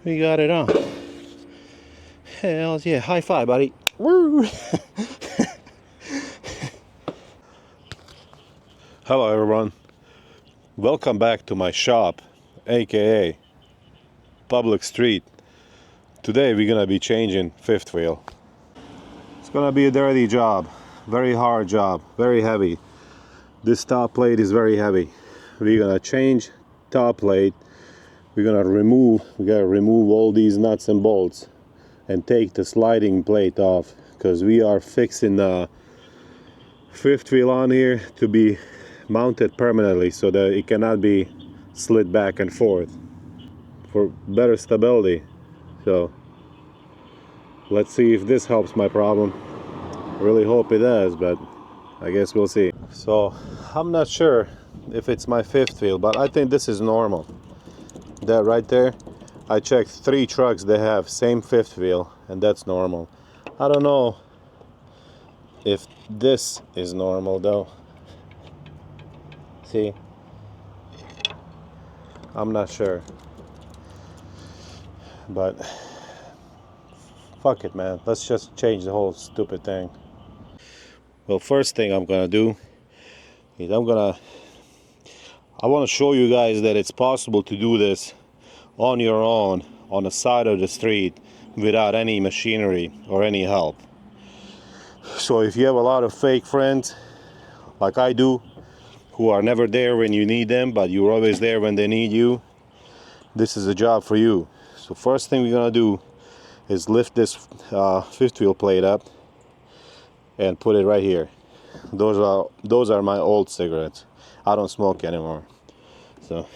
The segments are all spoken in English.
We got it on. Hells yeah, high five, buddy. Woo! Hello everyone. Welcome back to my shop, aka Public Street. Today we're gonna be changing fifth wheel. It's gonna be a dirty job, very hard job, very heavy. This top plate is very heavy. We're gonna change top plate. We gotta remove all these nuts and bolts and take the sliding plate off, because we are fixing the fifth wheel on here to be mounted permanently so that it cannot be slid back and forth for better stability. So let's see if this helps my problem. Really hope it does, but I guess we'll see. So I'm not sure if it's my fifth wheel, but I think this is normal. That right there, I checked 3 trucks that have same fifth wheel, and that's normal. I don't know if this is normal though. See, I'm not sure, but fuck it, man, let's just change the whole stupid thing. Well, first thing I'm gonna do is I want to show you guys that it's possible to do this on your own on the side of the street without any machinery or any help. So if you have a lot of fake friends like I do, who are never there when you need them but you're always there when they need you, this is a job for you. So first thing we're gonna do is lift this fifth wheel plate up and put it right here. Those are my old cigarettes. I don't smoke anymore. So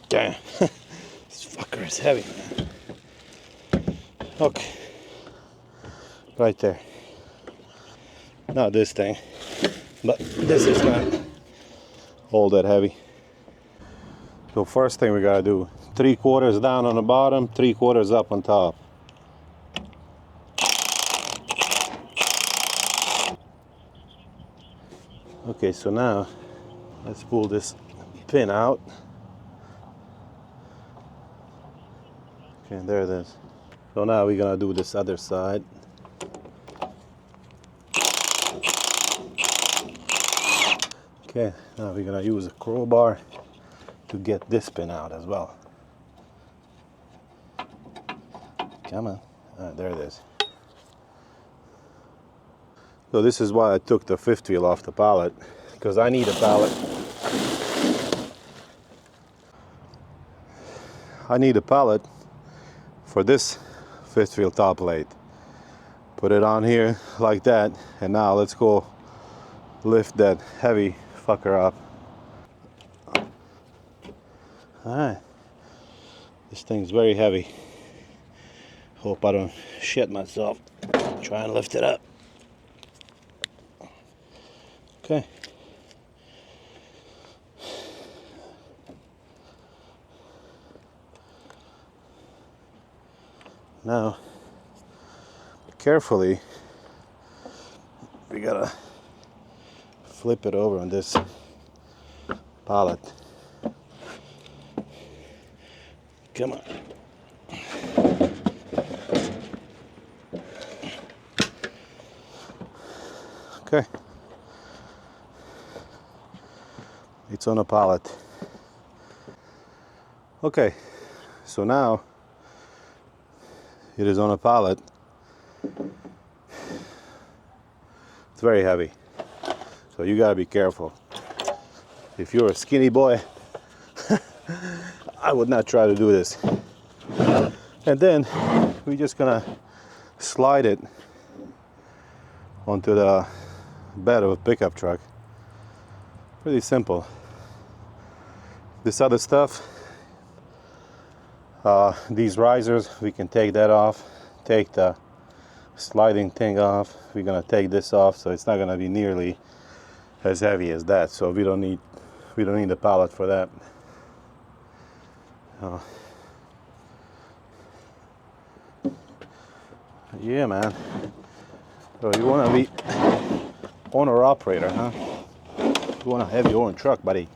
damn, this fucker is heavy, man. Okay, right there. Not this thing, but this is not all that heavy. So first thing we gotta do, 3/4 down on the bottom, 3/4 up on top. Okay, so now let's pull this pin out. Okay, there it is. So now we're gonna do this other side. Okay, now we're gonna use a crowbar to get this pin out as well. Come on. There it is. So this is why I took the fifth wheel off the pallet, because I need a pallet. I need a pallet for this fifth wheel top plate. Put it on here like that, and now let's go lift that heavy fucker up. Alright, this thing's very heavy. Hope I don't shit myself. Try and lift it up. Okay. Now, carefully, we gotta flip it over on this pallet. Come on. Okay. It's on a pallet. Okay, so now it is on a pallet. It's very heavy, so you gotta be careful. If you're a skinny boy I would not try to do this. And then we're just gonna slide it onto the bed of a pickup truck. Pretty simple. This other stuff, these risers, we can take that off, take the sliding thing off. We're gonna take this off, so it's not gonna be nearly as heavy as that. So we don't need the pallet for that. Yeah, man. So you wanna be owner operator, huh? You wanna have your own truck, buddy.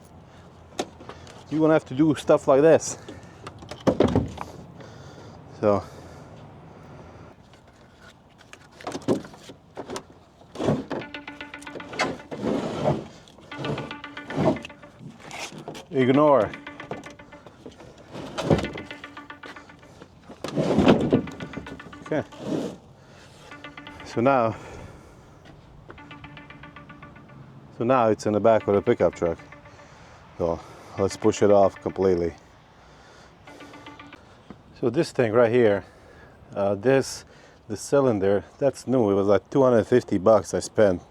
You're gonna have to do stuff like this. So ignore. Okay. So now it's in the back of the pickup truck. So let's push it off completely. So this thing right here, the cylinder, that's new. It was like 250 bucks I spent,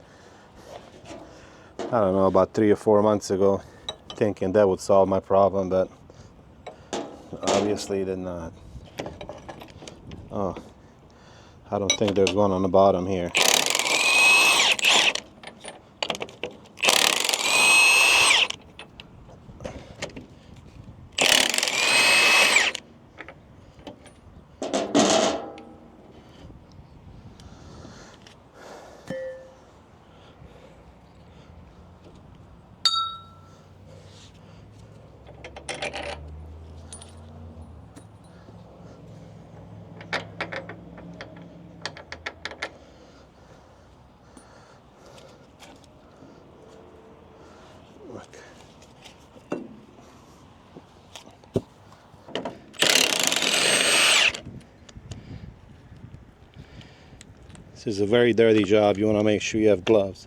I don't know, about 3 or 4 months ago, thinking that would solve my problem, but obviously it did not. Oh, I don't think there's one on the bottom here. This is a very dirty job. You want to make sure you have gloves.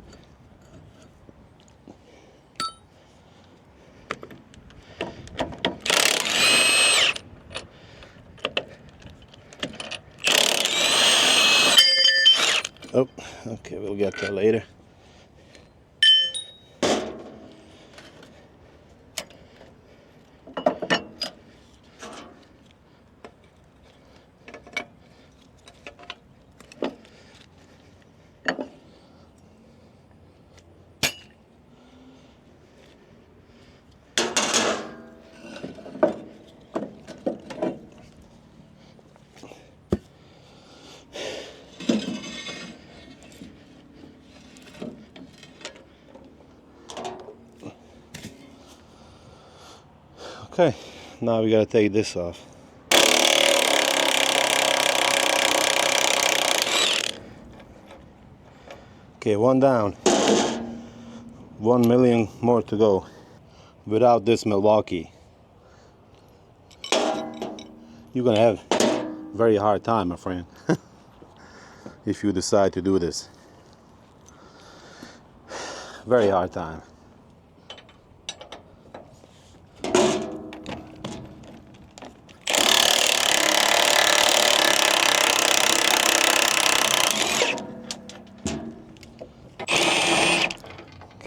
Oh, okay, we'll get that later. Okay, now we gotta take this off. Okay, one down. 1 million more to go. Without this Milwaukee, you're gonna have a very hard time, my friend, if you decide to do this. Very hard time.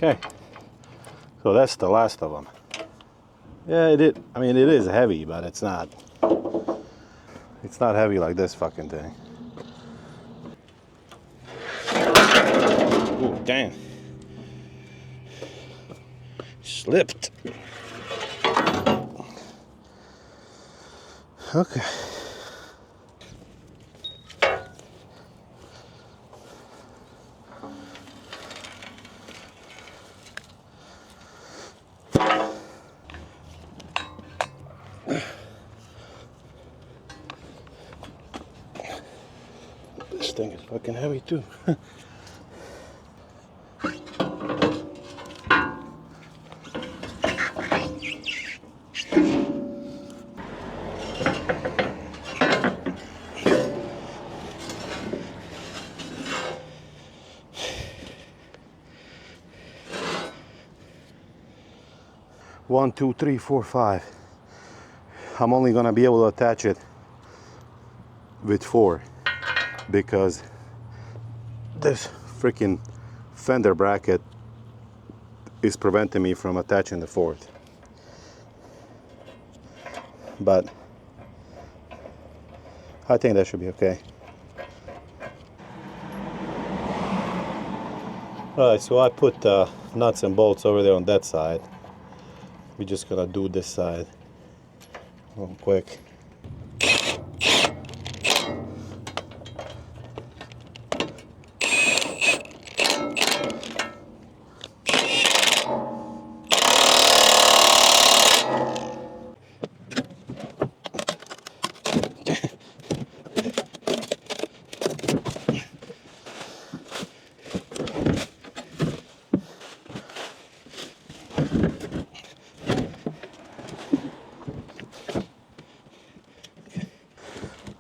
Okay, so that's the last of them. Yeah, I mean, it is heavy, but it's not heavy like this fucking thing. Ooh, damn. Slipped. Okay. This thing is fucking heavy too. One, two, three, four, five. I'm only gonna be able to attach it with 4 because this freaking fender bracket is preventing me from attaching the 4th. But I think that should be okay. Alright, so I put nuts and bolts over there on that side. We're just gonna do this side real quick.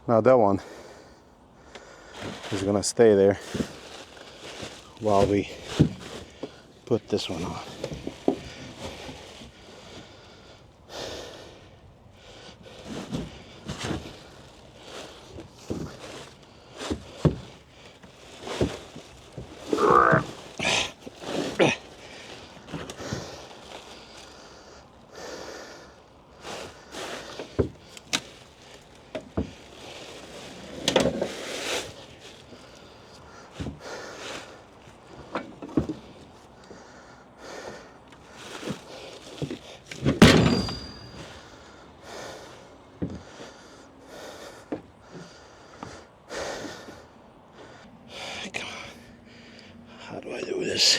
Now that one is gonna stay there while we put this one on. How do I do this?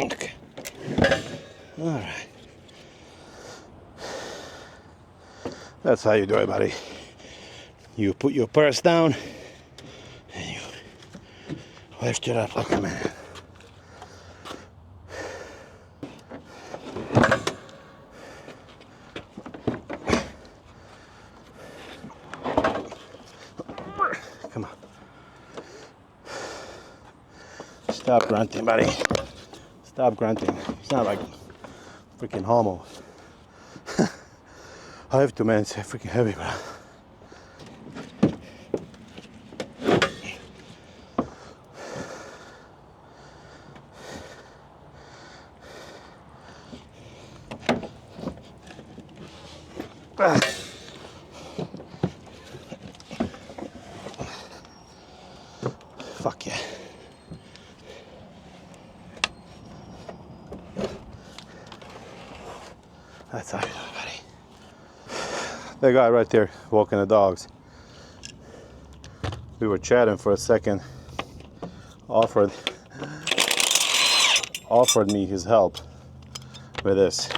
Okay. All right. That's how you do it, buddy. You put your purse down and you lift it up like a man. Come on. Stop grunting, buddy. Stop grunting. It's not like freaking homo. I have to, man. It's freaking heavy, bro. Fuck yeah. That's how you do it, buddy. That guy right there walking the dogs. We were chatting for a second. Offered me his help with this.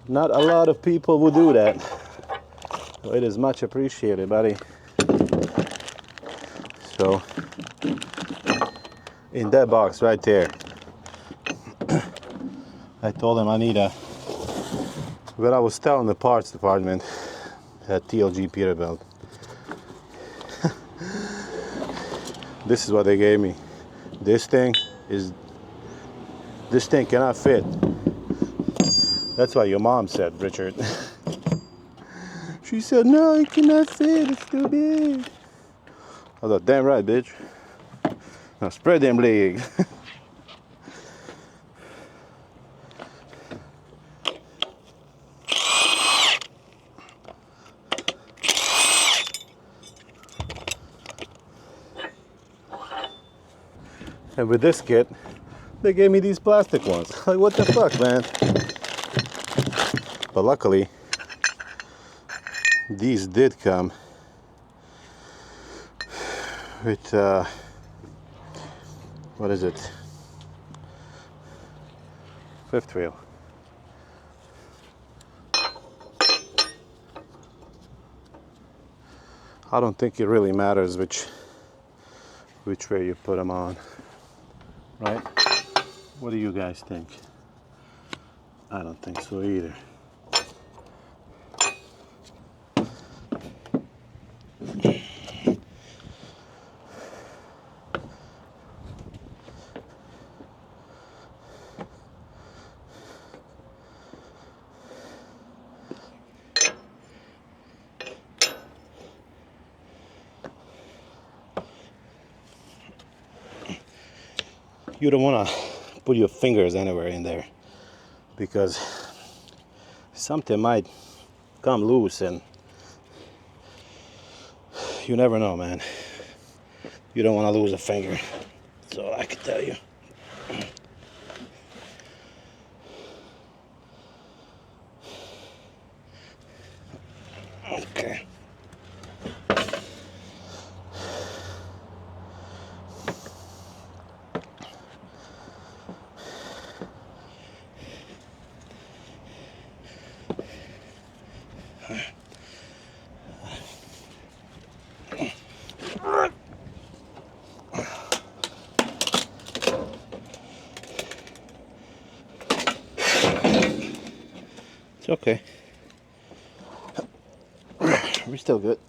Not a lot of people would do that. So it is much appreciated, buddy. So, in that box right there, I told him I need a, when I was telling the parts department at TLG Peterbilt, this is what they gave me. This thing cannot fit. That's what your mom said, Richard. She said, no, it cannot fit, it's too big. I thought, damn right, bitch. Now spread them legs. And with this kit, they gave me these plastic ones. Like, what the fuck, man? But luckily, these did come with, what is it? Fifth wheel. I don't think it really matters which way you put them on, right? What do you guys think? I don't think so either. You don't want to put your fingers anywhere in there because something might come loose and you never know, man. You don't want to lose a finger. That's all I can tell you. Okay. It's okay. We're still good.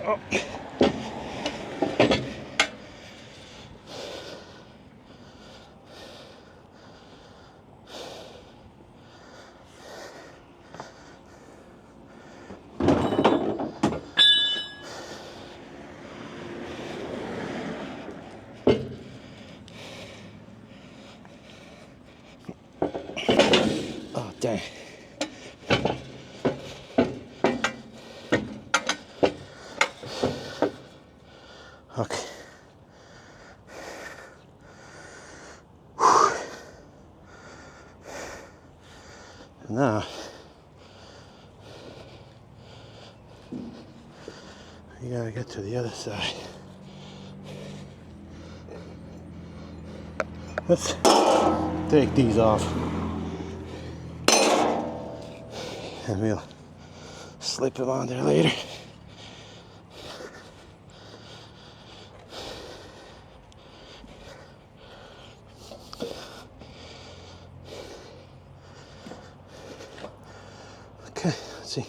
Oh. Oh, dang. Okay. Now, you gotta get to the other side. Let's take these off and we'll slip them on there later. Okay, let's see.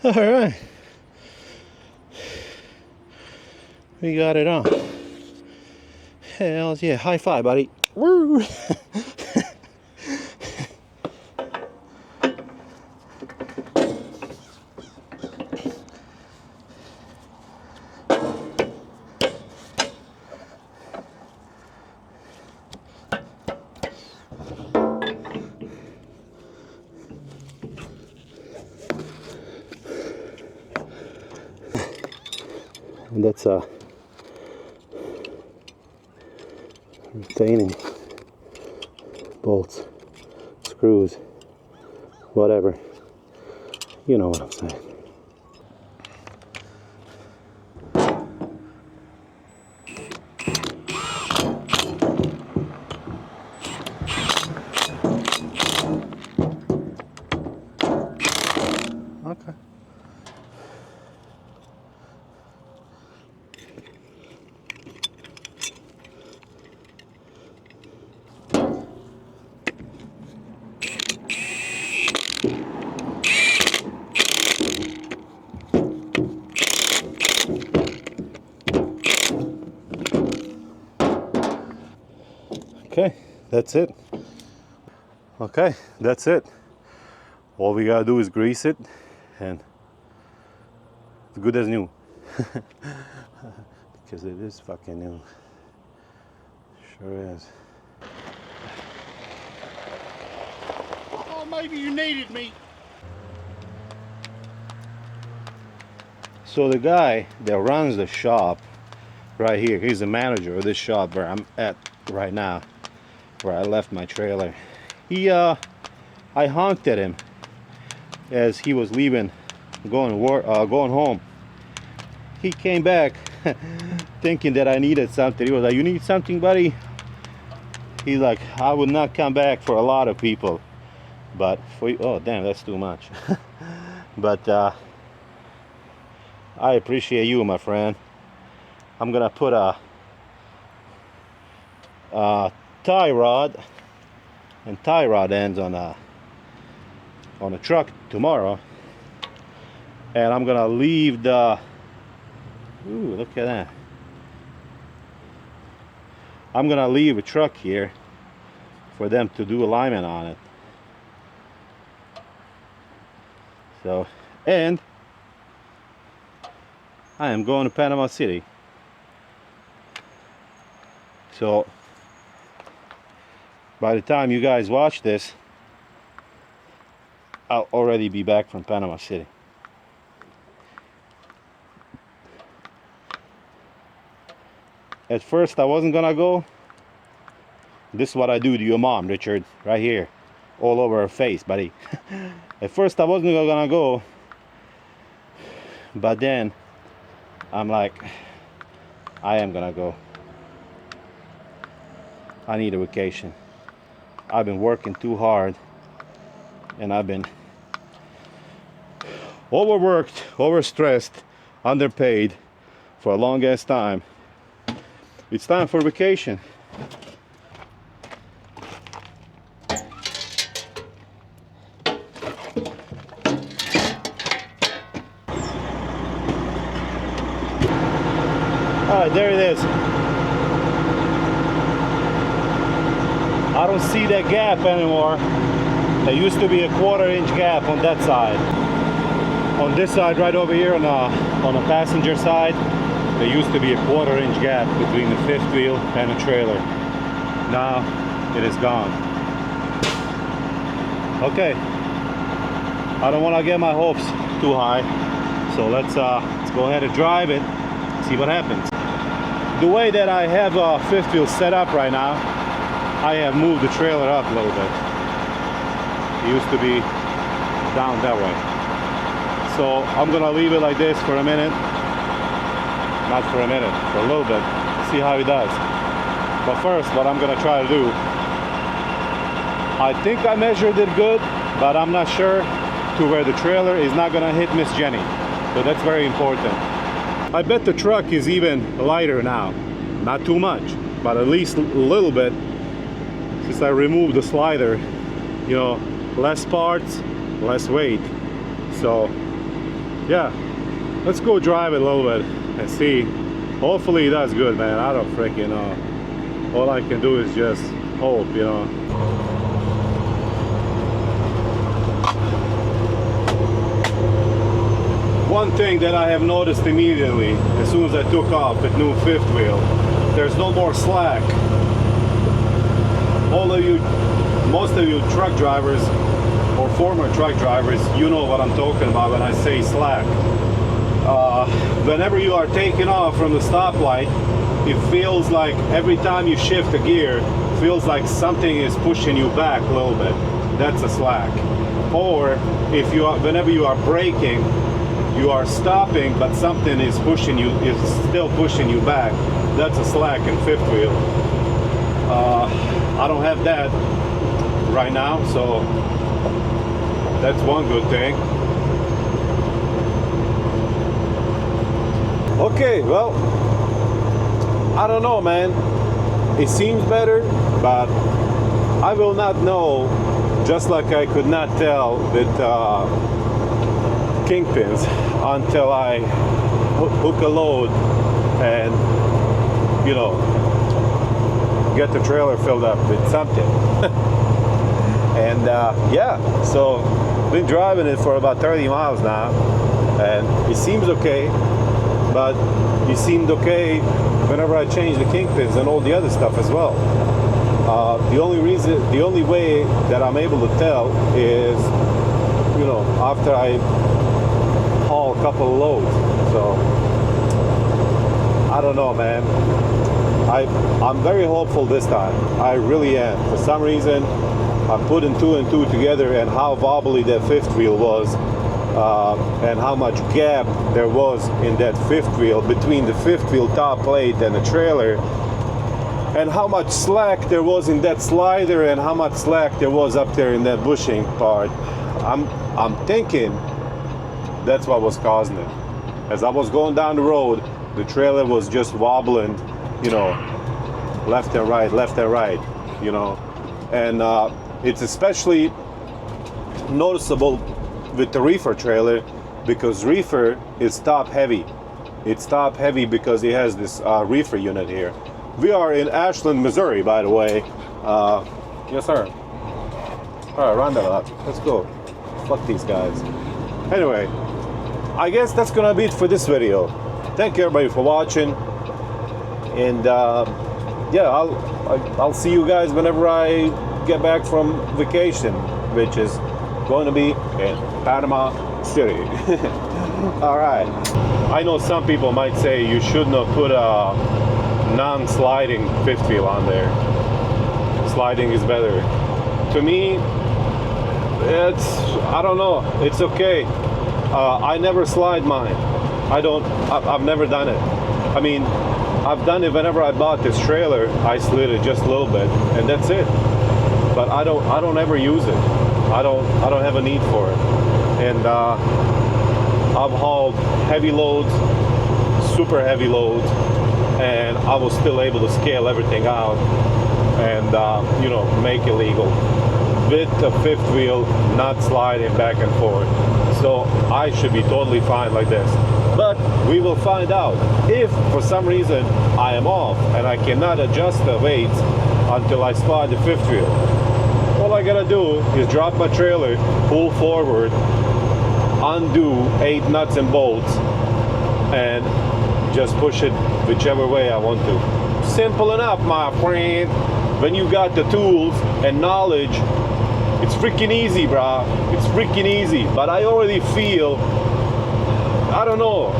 All right, we got it on. Hells yeah, high five, buddy. Woo! And that's retaining bolts, screws, whatever. You know what I'm saying. Okay. Okay, that's it. Okay, that's it. All we gotta do is grease it and it's good as new. Because it is fucking new. Sure is. Oh, maybe you needed me. So the guy that runs the shop right here, he's the manager of this shop where I'm at right now where I left my trailer. I honked at him as he was leaving, going home. He came back thinking that I needed something. He was like, "You need something, buddy?" He's like, "I would not come back for a lot of people, but for you," oh damn, that's too much. But I appreciate you, my friend. I'm gonna put a tie rod and tie rod ends on a truck tomorrow, and I'm gonna leave the, ooh, look at that. I'm gonna leave a truck here for them to do alignment on it. So, and I am going to Panama City. So by the time you guys watch this, I'll already be back from Panama City. At first I wasn't gonna go. This is what I do to your mom, Richard, right here, all over her face, buddy. At first I wasn't gonna go, but then I'm like, I am gonna go. I need a vacation. I've been working too hard, and I've been overworked, overstressed, underpaid for a long ass time. It's time for vacation. Alright, there it is. I don't see that gap anymore. There used to be a 1/4 inch gap on that side. On this side right over here on the passenger side, there used to be a 1/4 inch gap between the fifth wheel and the trailer. Now it is gone. Okay, I don't want to get my hopes too high, so let's go ahead and drive it, see what happens. The way that I have a fifth wheel set up right now, I have moved the trailer up a little bit. It used to be down that way. So I'm gonna leave it like this for a minute. Not for a minute, for a little bit. See how it does. But first, what I'm gonna try to do, I think I measured it good, but I'm not sure to where the trailer is not gonna hit Miss Jenny. So that's very important. I bet the truck is even lighter now. Not too much, but at least a little bit. Since I removed the slider, you know, less parts, less weight. So yeah, let's go drive it a little bit and see. Hopefully it does good, man. I don't freaking know. All I can do is just hope, you know. One thing that I have noticed immediately as soon as I took off the new fifth wheel, there's no more slack. Most of you truck drivers or former truck drivers, you know what I'm talking about when I say slack. Whenever you are taking off from the stoplight, it feels like every time you shift a gear, it feels like something is pushing you back a little bit. That's a slack. Or if you are, whenever you are braking, you are stopping, but something is pushing you, is still pushing you back. That's a slack in fifth wheel. I don't have that right now, so that's one good thing. Okay, well, I don't know, man. It seems better, but I will not know, just like I could not tell with kingpins until I hook a load and, you know, get the trailer filled up with something. And yeah, so been driving it for about 30 miles now, and it seems okay, but it seemed okay whenever I changed the kingpins and all the other stuff as well. The only way that I'm able to tell is, you know, after I haul a couple of loads. So I don't know, man. I'm very hopeful this time. I really am. For some reason, I'm putting two and two together, and how wobbly that fifth wheel was, and how much gap there was in that fifth wheel between the fifth wheel top plate and the trailer, and how much slack there was in that slider, and how much slack there was up there in that bushing part. I'm thinking that's what was causing it. As I was going down the road, the trailer was just wobbling, you know, left and right, you know. And it's especially noticeable with the reefer trailer, because reefer is top heavy. It's top heavy because it has this reefer unit here. We are in Ashland, Missouri, by the way. Yes, sir. All right, round that up. Let's go. Fuck these guys. Anyway, I guess that's gonna be it for this video. Thank you everybody for watching, and yeah, I'll see you guys whenever I get back from vacation, which is going to be in Panama City. All right. I know some people might say you should not put a non-sliding fifth wheel on there. Sliding is better. To me, I don't know. It's okay. I never slide mine. I've never done it. I mean, I've done it whenever I bought this trailer. I slid it just a little bit, and that's it. But I don't ever use it. I don't have a need for it. And I've hauled heavy loads, super heavy loads, and I was still able to scale everything out and you know, make it legal with the fifth wheel not sliding back and forth. So I should be totally fine like this. But we will find out. If for some reason I am off and I cannot adjust the weights until I slide the fifth wheel, all I gotta do is drop my trailer, pull forward, undo 8 nuts and bolts, and just push it whichever way I want to. Simple enough, my friend. When you got the tools and knowledge, it's freaking easy, brah. It's freaking easy. But I already feel, I don't know,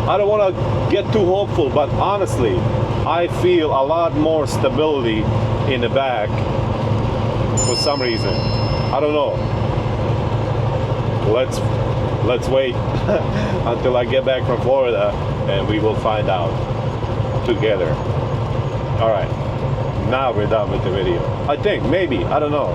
I don't want to get too hopeful, but honestly, I feel a lot more stability in the back for some reason. I don't know. Let's wait until I get back from Florida, and we will find out together. All right, now we're done with the video. I think, maybe, I don't know.